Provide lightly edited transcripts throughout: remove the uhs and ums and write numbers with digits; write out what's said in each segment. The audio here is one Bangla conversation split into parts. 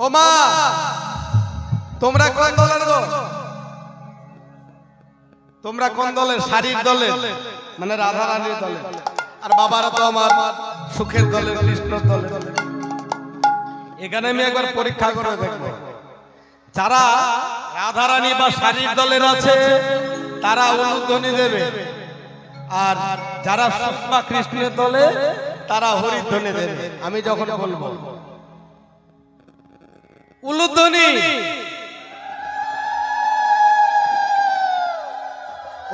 ও মা, তোমরা কোন দলের গো? তোমরা কোন দলের? শাড়ির দলের, মানে রাধা রানীর দলের। আর বাবারা তো আমার সুখের দলের, কৃষ্ণর দলের। এখানে আমি একবার পরীক্ষা করে দেখবো, যারা রাধা রানী বা শাড়ির দলের আছে তারা উলুধ্বনি দেবে, আর যারা সুখ বা কৃষ্ণের দলে তারা হরিধ্বনি দেবে। আমি যখন বলবো উলুধ্বনি,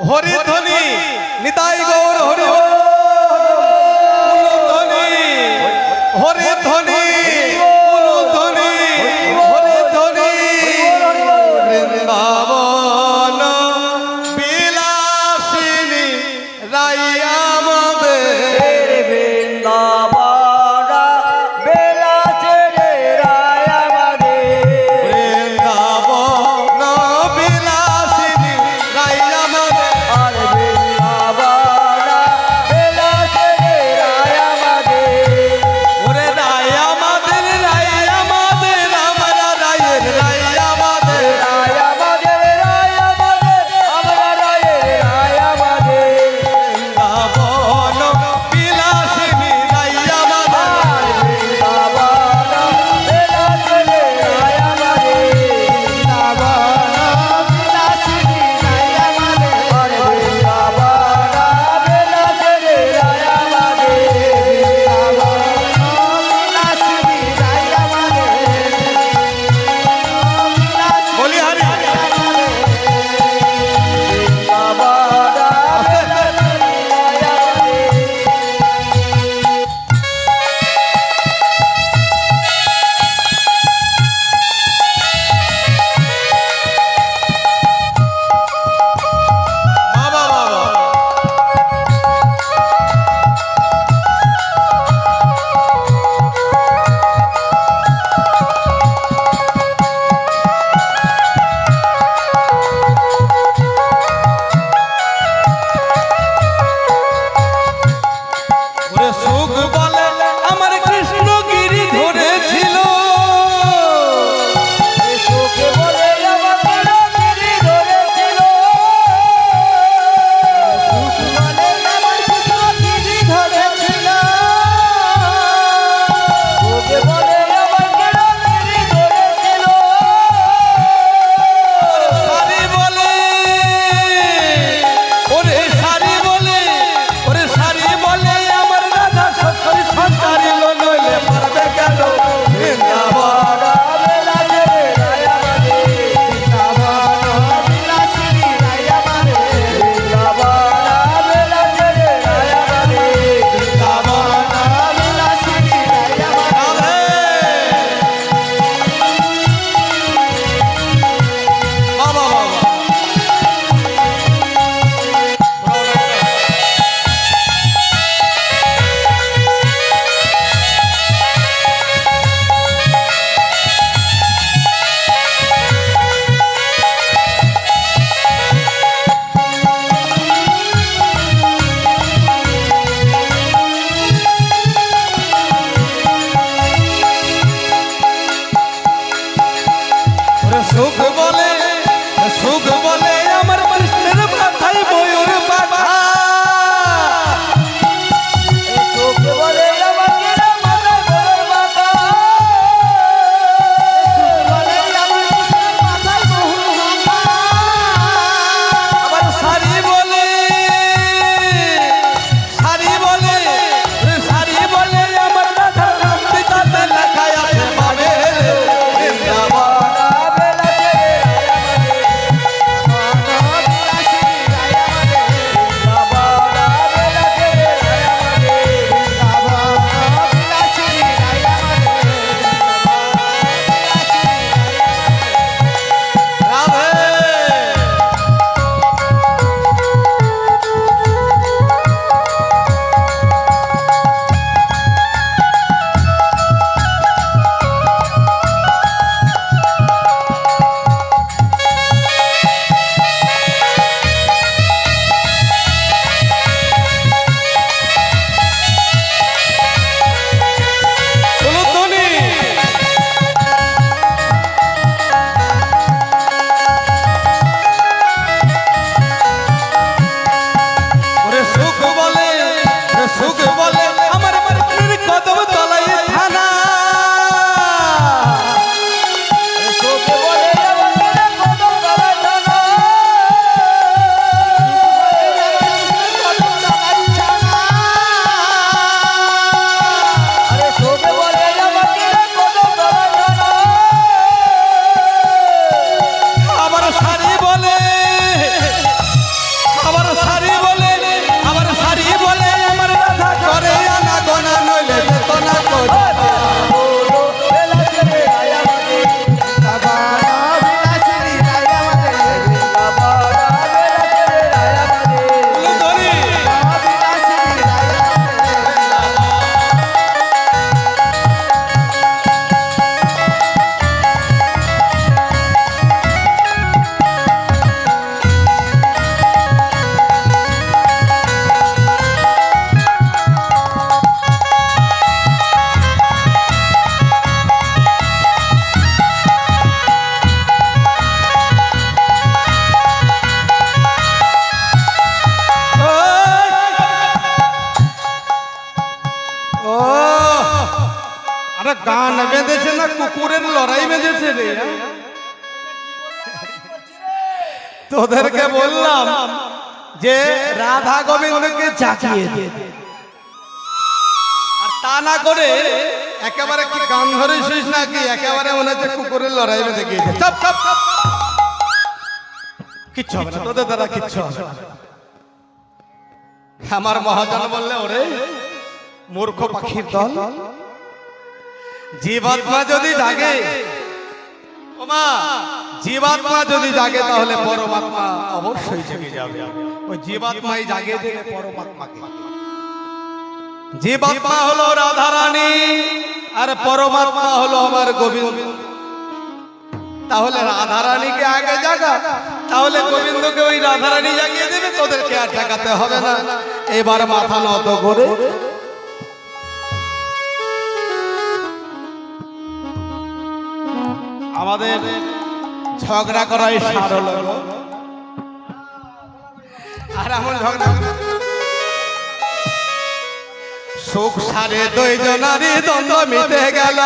হরিধ্বনি, নিতাই গৌর হরি বল। উলুধ্বনি, হরিধ্বনি, উলুধ্বনি, হরিধ্বনি। বৃন্দাবন বিলাসিনী রাইয়া আমাদের, বৃন্দাবন বিলাসিনী রাইয়া আমাদের, বৃন্দাবন বিলাসিনী রাইয়া আমাদের। আর বৃন্দাবন বিলাসিনী রাইয়া আমাদের। ওরে রাইয়া আমাদের, রাইয়া আমাদের, আমরা রায়ের রাইয়া আমাদের। রাইয়া আমাদের, রাইয়া আমাদের, আমরা রায়ের রাইয়া আমাদের। বৃন্দাবন বিলাসিনী রাইয়া আমাদের। আর বৃন্দাবন বিলাসিনী রাইয়া আমাদের। বৃন্দাবন বিলাসিনী রাইয়া আমাদের। আর বৃন্দাবন বিলাসিনী রাইয়া আমাদের। বৃন্দাবন বিলাসিনী রাইয়া আমাদের। বলি হারি বাবা বাবা। ওরে সুখ বলে আমার কৃষ্ণ গিরি ধরেছিল, সুখে বলে আমাকে রঙিনী ধরেছিল। সুখ বলে আমার কৃষ্ণগিরি ধরেছিল। সুখে বলে আমাকে রঙিনী ধরেছিল। শাড়ি বলে, ওরে শাড়ি বলে, ওরে শাড়ি বলে আমার রাধা সত্যি সন্তারিল, নইলে পারবে কেন বৃন্দাবন। বিলাসিনী রাইয়া আমাদের। বৃন্দাবন বিলাসিনী রাইয়া আমাদের। বৃন্দাবন বিলাসিনী রাইয়া আমাদের। বৃন্দাবন বিলাসিনী রাইয়া আমাদের। রাধে। বাবা বাবা। ওরে সুখ বলে, সুখ বলে আমার কৃষ্ণের মাথায় ময়ূর পাখা। সুখে বলে আমাকে মাথায় ময়ূর মাথা। সুখ বলে আমার কৃষ্ণের মাথায় ময়ূর মাথা। আবার শাড়ি বলে, শাড়ি বলে, শাড়ি বলে আমার রাধা রামপিতাতে লেখা আছে পাবে বৃন্দাবন। বিলাসিনী না কুকুরের লড়াই বেঁধেছে রে। তোদেরকে বললাম যে রাধা গোবিন্দকে জাগিয়ে দে, আর তা না করে একেবারে কি গান ধরেছিস নাকি? একেবারে মনে হচ্ছে কুকুরের লড়াই বেঁধে গিয়েছে। চপ চপ চপ, কিচ্ছু হবে না তোদের দ্বারা, কিচ্ছু হবে না। আমার মহাজন বললে, ওরে মূর্খ পাখির দল, জীবাত্মা যদি জাগে, ওমা জীবাত্মা যদি জাগে তাহলে পরমাত্মা অবশ্যই জেগে যাবে। ওই জীবাত্মাই জাগে দেবে পরমাত্মাকে। জীবাত্মা হলো রাধারানী আর পরমাত্মা হলো আমার গোবিন্দ। তাহলে রাধারানীকে আগে জাগা, তাহলে গোবিন্দকে ওই রাধারানী জাগিয়ে দেবে, তোদেরকে আর জাগাতে হবে না। এবার মাথা নত করে আমাদের ঝগড়া করাই সার হলো। আর এমন ঝগড়া সুখ সারে দুইজনারই দ্বন্দ্ব মিটে গেল।